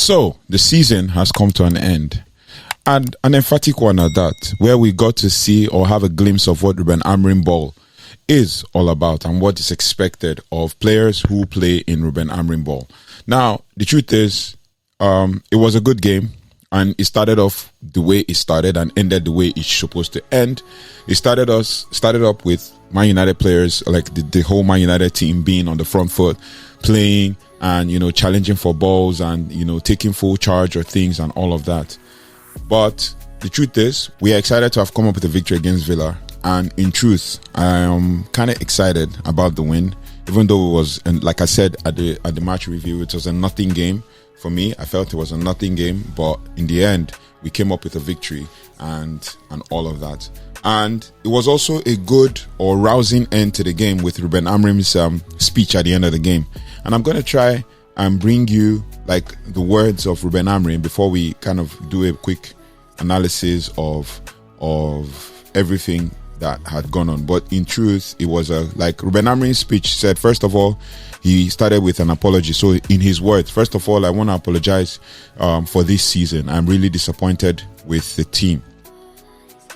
So, the season has come to an end. And an emphatic one at that, where we got to see or have a glimpse of what Rúben Amorim ball is all about and what is expected of players who play in Rúben Amorim ball. Now, the truth is, it was a good game, and it started off the way it started and ended the way it's supposed to end. It started up with Man United players, like the whole Man United team being on the front foot, playing and, challenging for balls and, taking full charge of things and all of that. But the truth is, we are excited to have come up with a victory against Villa. And in truth, I am kind of excited about the win, even though it was, and like I said at the match review, it was a nothing game for me. I felt it was a nothing game, but in the end, we came up with a victory and all of that. And it was also a good or rousing end to the game with Rúben Amorim's speech at the end of the game. And I'm going to try and bring you like the words of Rúben Amorim before we kind of do a quick analysis of everything that had gone on. But in truth, it was like Rúben Amorim's speech said, first of all, he started with an apology. So in his words, first of all, I want to apologize for this season. I'm really disappointed with the team.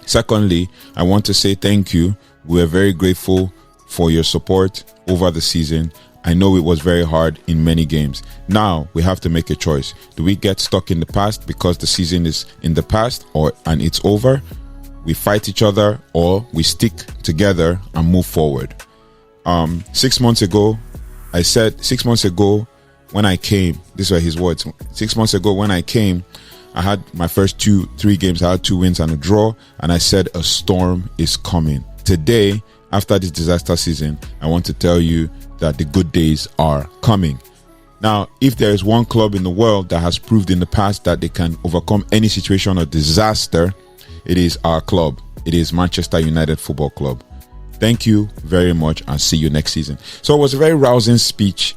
Secondly, I want to say thank you. We are very grateful for your support over the season. I know it was very hard in many games. Now we have to make a choice. Do we get stuck in the past because the season is in the past and it's over? We fight each other, or we stick together and move forward. 6 months ago, I said 6 months ago when I came, these were his words. 6 months ago when I came, I had my first 2-3 games. I had 2 wins and a draw, and I said a storm is coming. Today, after this disaster season, I want to tell you that the good days are coming. Now, if there is one club in the world that has proved in the past that they can overcome any situation or disaster, it is our club. It is Manchester United Football Club. Thank you very much, and see you next season. So it was a very rousing speech,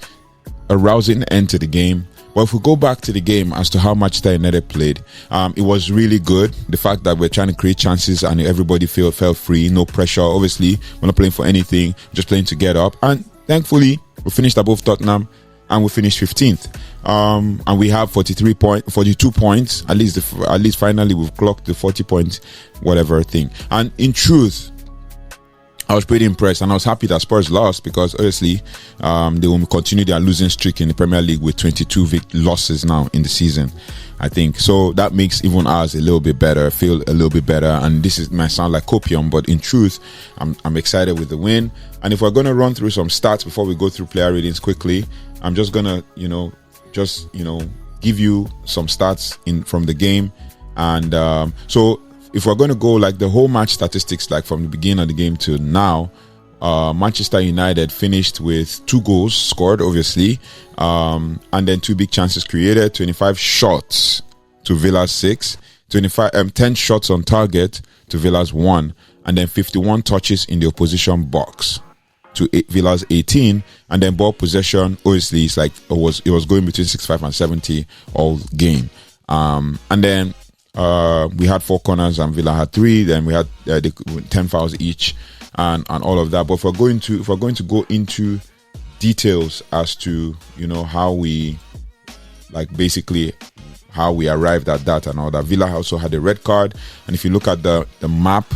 a rousing end to the game. But if we go back to the game as to how Manchester United played, it was really good. The fact that we're trying to create chances and everybody felt free, no pressure. Obviously, we're not playing for anything, just playing to get up. And thankfully, we finished above Tottenham and we finished 15th. And we have 42 points. At least finally we've clocked the 40 point whatever thing. And in truth, I was pretty impressed, and I was happy that Spurs lost because obviously they will continue their losing streak in the Premier League with 22 losses now in the season, I think. So that makes even us a little bit better, feel a little bit better. And this might sound like copium, but in truth, I'm excited with the win. And if we're going to run through some stats before we go through player ratings quickly, I'm just going to, give you some stats from the game. And so if we're going to go like the whole match statistics, like from the beginning of the game to now, Manchester United finished with 2 goals scored, obviously, and then 2 big chances created, 25 shots to Villa's 6, 10 shots on target to Villa's 1, and then 51 touches in the opposition box to Villa's 18, and then ball possession, obviously, it's like it was going between 65 and 70 all game, and then we had 4 corners and Villa had 3. Then we had 10 fouls each, and all of that. But if we're going to go into details as to how we basically how we arrived at that and all that. Villa also had a red card, and if you look at the map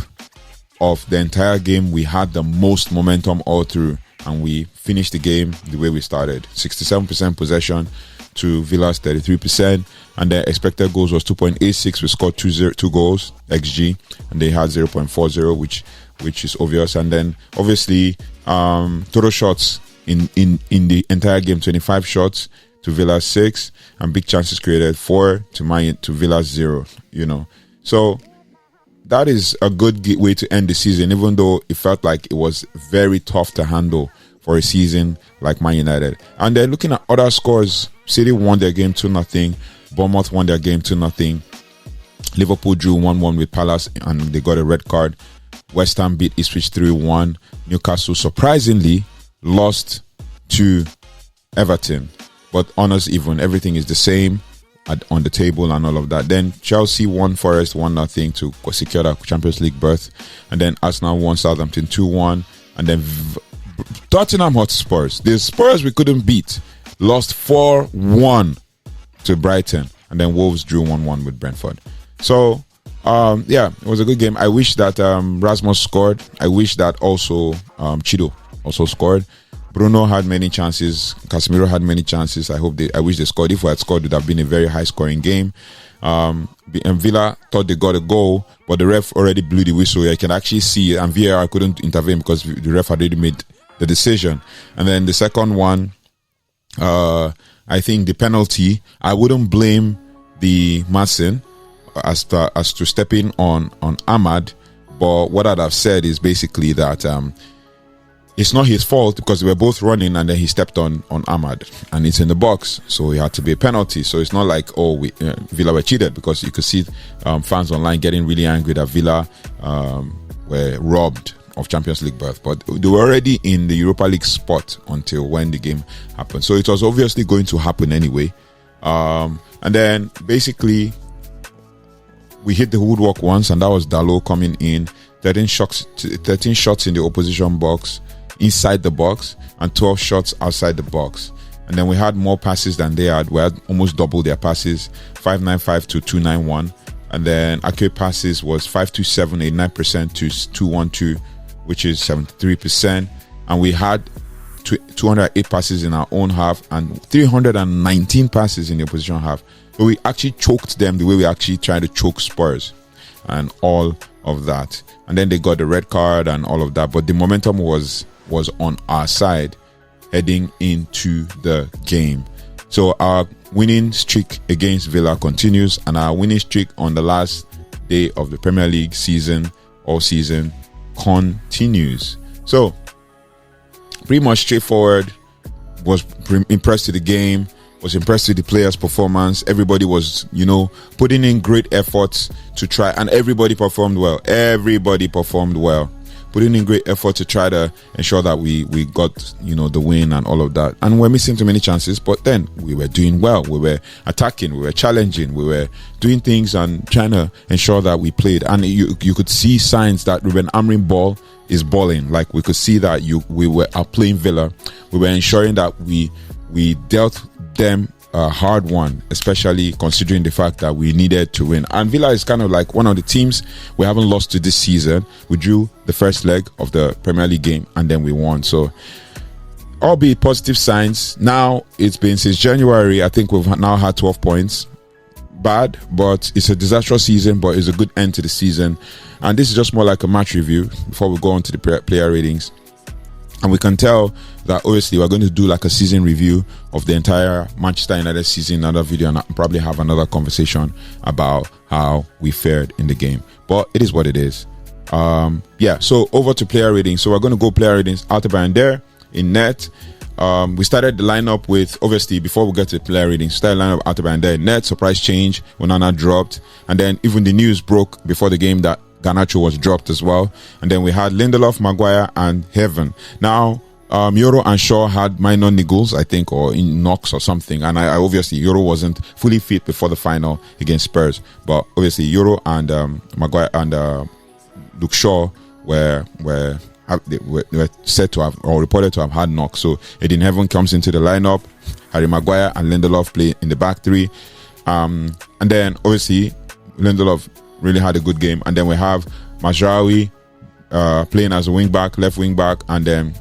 of the entire game, we had the most momentum all through, and we finished the game the way we started: 67% possession to Villa's 33%, and their expected goals was 2.86. We scored 2 goals XG, and they had 0.40, which is obvious. And then obviously total shots in the entire game: 25 shots to Villa's 6, and big chances created 4 to Villa's 0. So that is a good way to end the season, even though it felt like it was very tough to handle for a season like Man United. And then looking at other scores, City won their game 2-0. Bournemouth won their game 2-0. Liverpool drew 1-1 with Palace, and they got a red card. West Ham beat Ipswich 3-1. Newcastle surprisingly lost to Everton. But honest even, everything is the same on the table and all of that. Then Chelsea won Forest 1-0 to secure the Champions League berth. And then Arsenal won Southampton 2-1. And then Tottenham Hotspurs, the Spurs we couldn't beat, lost 4-1 to Brighton, and then Wolves drew 1-1 with Brentford. So, yeah, it was a good game. I wish that Rasmus scored. I wish that also Chido also scored. Bruno had many chances. Casemiro had many chances. I wish they scored. If we had scored, it would have been a very high-scoring game. And Villa thought they got a goal, but the ref already blew the whistle. You can actually see it, and VAR couldn't intervene because the ref had already made the decision. And then the second one, I think the penalty, I wouldn't blame the Marcin as to step in on Ahmad, but what I'd have said is basically that it's not his fault because they were both running and then he stepped on Ahmad and it's in the box, so it had to be a penalty. So it's not like Villa were cheated, because you could see fans online getting really angry that Villa were robbed of Champions League berth, but they were already in the Europa League spot until when the game happened. So it was obviously going to happen anyway. And then basically we hit the woodwork once, and that was Diallo coming in. 13 shots in the opposition box, inside the box, and 12 shots outside the box. And then we had more passes than they had. We had almost double their passes, 595 to 291. And then accurate passes was 527, 89% to 212, which is 73%. And we had 208 passes in our own half and 319 passes in the opposition half. So we actually choked them the way we actually tried to choke Spurs and all of that. And then they got the red card and all of that. But the momentum was on our side heading into the game. So our winning streak against Villa continues, and our winning streak on the last day of the Premier League season, all season, continues. So pretty much straightforward. Was impressed with the game, was impressed with the players' performance. Everybody was, putting in great efforts to try, and everybody performed well. Putting in great effort to try to ensure that we got, the win and all of that. And we're missing too many chances, but then we were doing well. We were attacking, we were challenging, we were doing things and trying to ensure that we played. And you could see signs that Rúben Amorim ball is balling. Like, we could see that we were outplaying Villa. We were ensuring that we dealt them a hard one, especially considering the fact that we needed to win. And Villa is kind of like one of the teams we haven't lost to this season. We drew the first leg of the Premier League game and then we won. So, albeit positive signs. Now, it's been since January. I think we've now had 12 points. Bad, but it's a disastrous season, but it's a good end to the season. And this is just more like a match review before we go on to the player ratings. And we can tell that obviously we're going to do like a season review of the entire Manchester United season, another video, and probably have another conversation about how we fared in the game. But it is what it is. So over to player ratings. So we're going to go player ratings. Altabayandere in net. We started the lineup with, obviously, before we get to the player ratings, started the lineup Altabayandere in net. Surprise change. Onana dropped. And then even the news broke before the game that Garnacho was dropped as well. And then we had Lindelof, Maguire, and Heaven. Now, Euro and Shaw had minor niggles, I think, or in knocks or something. And I obviously, Euro wasn't fully fit before the final against Spurs. But obviously, Euro and Maguire and Luke Shaw were said to have, or reported to have, had knocks. So Eden Heaven comes into the lineup. Harry Maguire and Lindelof play in the back three. And then, obviously, Lindelof really had a good game. And then we have Mazraoui playing as a wing back, left wing back, and then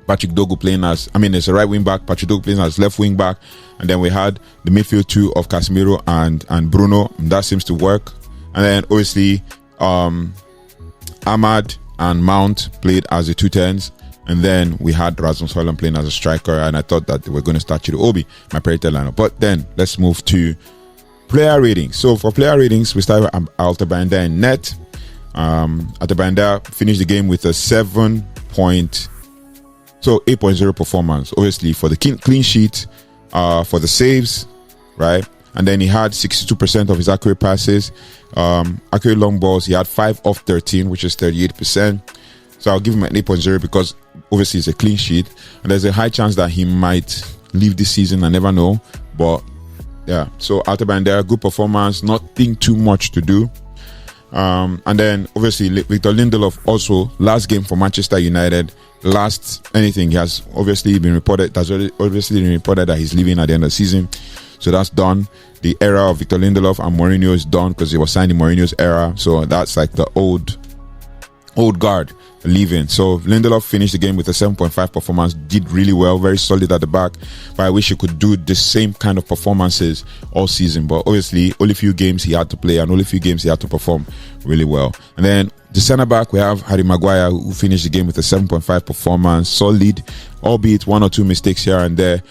Patrick Dogu playing it's a right wing back, Patrick Dogu playing as left wing back, and then we had the midfield two of Casemiro and Bruno, and that seems to work. And then obviously Ahmad and Mount played as the 210s, and then we had Rasmus Højlund playing as a striker, and I thought that they were going to start Chido Obi, my predicted lineup. But then let's move to player ratings. So for player ratings, we start with Altabayandere in net. Altabayandere finished the game with a 8.0 performance. Obviously for the clean sheet, for the saves, right? And then he had 62% of his accurate passes. Accurate long balls, he had 5 of 13, which is 38%. So I'll give him an 8.0 because obviously it's a clean sheet. And there's a high chance that he might leave this season. I never know. But yeah, so Altabayandere, good performance, nothing too much to do. And then obviously Victor Lindelof, also last game for Manchester United, he has obviously been reported that he's leaving at the end of the season. So that's done. The era of Victor Lindelof and Mourinho is done because he was signed in Mourinho's era. So that's like the old guard leaving. So Lindelof finished the game with a 7.5 performance, did really well, very solid at the back. But I wish he could do the same kind of performances all season. But obviously, only few games he had to play and only few games he had to perform really well. And then the centre back, we have Harry Maguire, who finished the game with a 7.5 performance, solid, albeit one or two mistakes here and there.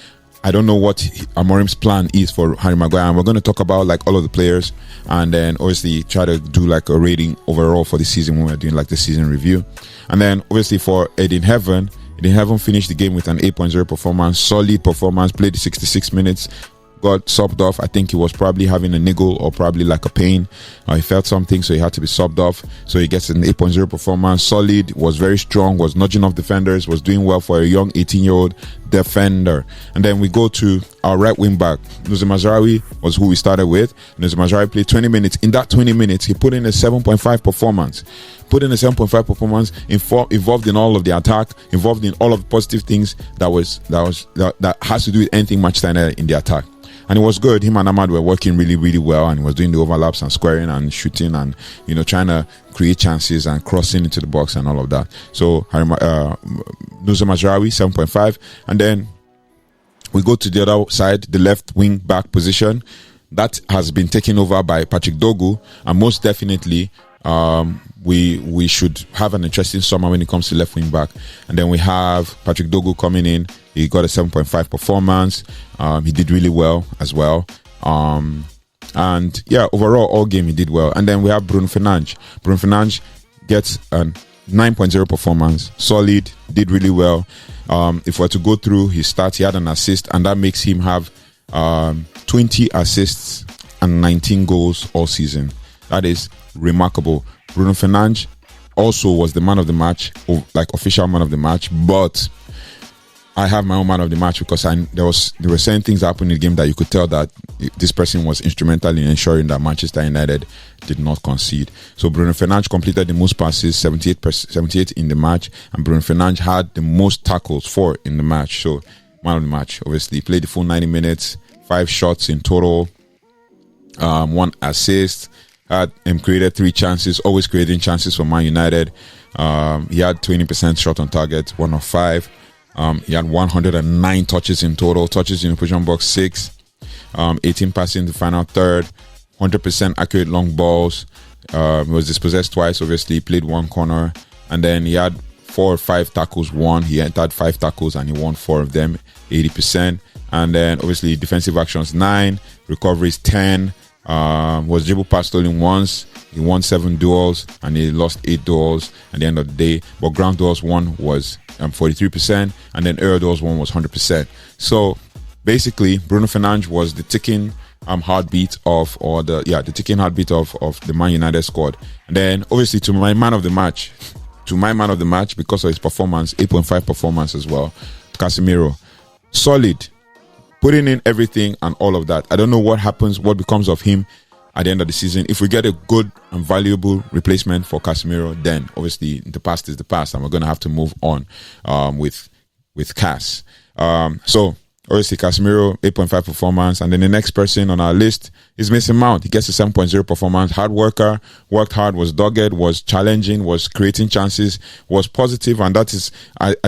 I don't know what Amorim's plan is for Harry Maguire, and we're going to talk about like all of the players, and then obviously try to do like a rating overall for the season when we're doing like the season review. And then obviously for Eden Heaven finished the game with an 8.0 performance, solid performance, played 66 minutes, got subbed off. I think he was probably having a niggle or probably like a pain, or he felt something, so he had to be subbed off. So he gets an 8.0 performance, solid, was very strong, was nudging off defenders, was doing well for a young 18-year-old defender. And then we go to our right wing back. Nusra Mazraoui was who we started with. Nusra Mazraoui played 20 minutes. In that 20 minutes, he put in a 7.5 performance. Involved in all of the attack, involved in all of the positive things that has to do with anything Manchester United in the attack. And it was good. Him and Ahmad were working really, really well, and he was doing the overlaps and squaring and shooting and, trying to create chances and crossing into the box and all of that. So, Nusra Mazraoui, 7.5. And then we go to the other side, the left wing back position. That has been taken over by Patrick Dogu, and most definitely, we should have an interesting summer when it comes to left wing back. And then we have Patrick Dogu coming in. He got a 7.5 performance. He did really well as well. And yeah, overall, all game he did well. And then we have Bruno Fernandes. Bruno Fernandes gets a 9.0 performance. Solid, did really well. If we're to go through his stats, he had an assist, and that makes him have 20 assists and 19 goals all season. That is remarkable. Bruno Fernandes also was the man of the match, like official man of the match, but I have my own man of the match because there were certain things happening in the game that you could tell that this person was instrumental in ensuring that Manchester United did not concede. So Bruno Fernandes completed the most passes, 78 in the match, and Bruno Fernandes had the most tackles, 4 in the match. So man of the match, obviously, played the full 90 minutes, 5 shots in total, 1 assist, had created 3 chances, always creating chances for Man United. He had 20% shot on target, 1 of 5. He had 109 touches in total, touches in the position box 6, 18 passing in the final third, 100% accurate long balls. He was dispossessed twice, obviously, played 1 corner, and then he had 4 or 5 tackles won. He entered 5 tackles and he won 4 of them, 80%. And then obviously defensive actions 9, recoveries 10, was dribble pass stolen once. He won 7 duels and he lost 8 duels at the end of the day. But ground duels won was 43%, and then air duels won was 100%. So basically, Bruno Fernandes was the ticking heartbeat of the Man United squad. And then obviously to my man of the match, because of his performance, 8.5 performance as well, Casemiro, solid, putting in everything and all of that. I don't know what becomes of him at the end of the season. If we get a good and valuable replacement for Casemiro, then obviously the past is the past, and we're going to have to move on with Cas. So obviously Casemiro, 8.5 performance, and then the next person on our list is Mason Mount. He gets a 7.0 performance. Hard worker, worked hard, was dogged, was challenging, was creating chances, was positive, and that is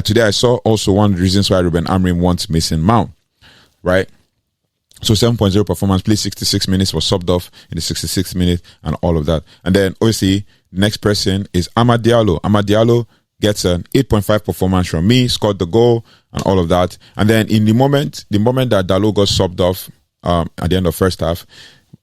today I saw also one of the reasons why Rúben Amorim wants Mason Mount, right? So 7.0 performance, played 66 minutes, was subbed off in the 66th minute and all of that. And then obviously the next person is Amad Diallo. Amad Diallo gets an 8.5 performance from me, scored the goal and all of that. And then in the moment that Diallo got subbed off at the end of first half,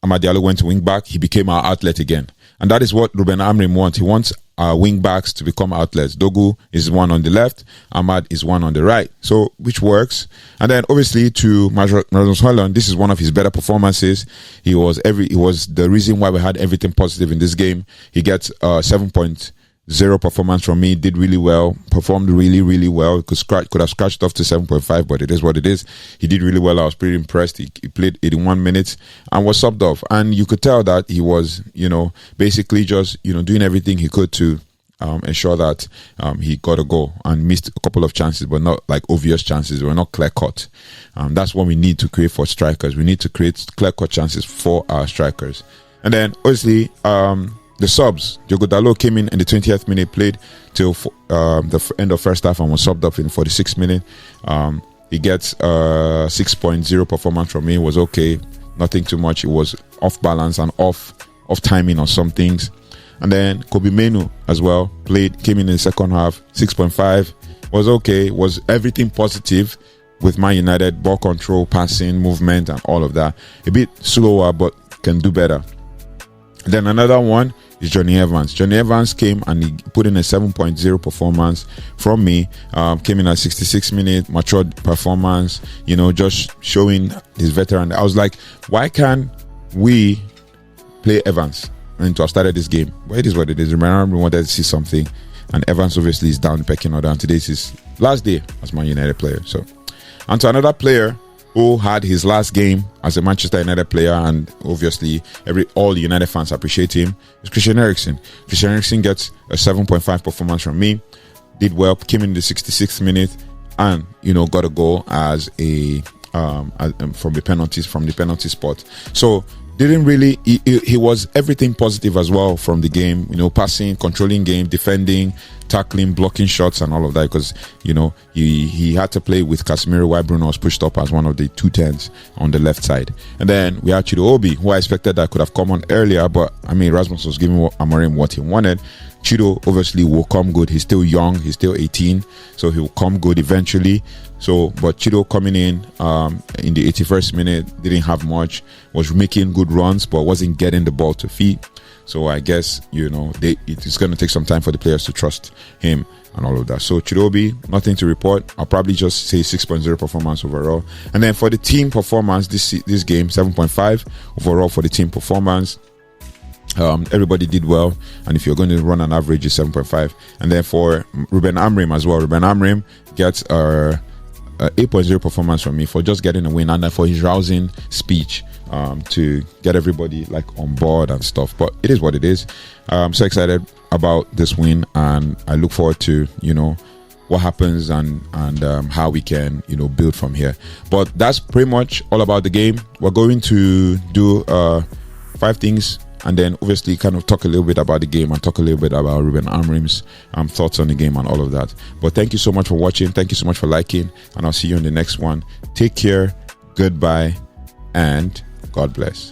Amad Diallo went to wing back. He became our outlet again. And that is what Rúben Amorim wants. He wants our wing backs to become outlets. Dogu is one on the left, Ahmad is one on the right. So, which works. And then obviously to Rasmus Højlund, this is one of his better performances. He was the reason why we had everything positive in this game. He gets 7.0 performance from me, did really well, performed really, really well. Could have scratched off to 7.5, but it is what it is. He did really well. I was pretty impressed. He played 81 minutes and was subbed off. And you could tell that he was, basically just, doing everything he could to ensure that he got a goal and missed a couple of chances, but not like obvious chances. They were not clear cut. That's what we need to create for strikers. We need to create clear cut chances for our strikers. And then obviously the subs. Diogo Dalot came in the 20th minute, played till the end of first half and was subbed up in 46th minute. He gets 6.0 performance from me. It was okay, nothing too much. It was off balance and off timing on some things. And then Kobe Menu as well came in the second half, 6.5. Was okay, was everything positive with Man United, ball control, passing, movement, and all of that. A bit slower, but can do better. Then another one is Johnny Evans. Johnny Evans came and he put in a 7.0 performance from me. Came in at 66 minutes, matured performance, just showing his veteran. I was like, why can't we play Evans? And to have started this game. But it is what it is. Remember, we wanted to see something. And Evans obviously is down the pecking order. And today's his last day as Man United player. So, and to another player who had his last game as a Manchester United player, and obviously all the United fans appreciate him, is Christian Eriksen. Christian Eriksen gets a 7.5 performance from me. Did well, came in the 66th minute, and got a goal as from the penalty spot. So didn't really he was everything positive as well from the game, passing, controlling game, defending, tackling, blocking shots and all of that, because he had to play with Casemiro while Bruno was pushed up as one of the 210s on the left side. And then we had Chido Obi, who I expected that could have come on earlier, but Rasmus was giving Amorim what he wanted. Chido obviously will come good. He's still young, he's still 18, so he will come good eventually. But Chido coming in the 81st minute, didn't have much, was making good runs, but wasn't getting the ball to feet. So I guess, it's going to take some time for the players to trust him and all of that. So Chidobe, nothing to report. I'll probably just say 6.0 performance overall. And then for the team performance, this game, 7.5 overall for the team performance. Everybody did well, and if you're going to run an average, it's 7.5. And then for Rúben Amorim as well, Rúben Amorim gets 8.0 performance from me for just getting a win, and then for his rousing speech to get everybody on board and stuff. But it is what it is. I'm so excited about this win, and I look forward to what happens and how we can build from here. But that's pretty much all about the game. We're going to do 5 things, and then obviously kind of talk a little bit about the game and talk a little bit about Rúben Amorim's thoughts on the game and all of that. But thank you so much for watching. Thank you so much for liking, and I'll see you in the next one. Take care, goodbye, and God bless.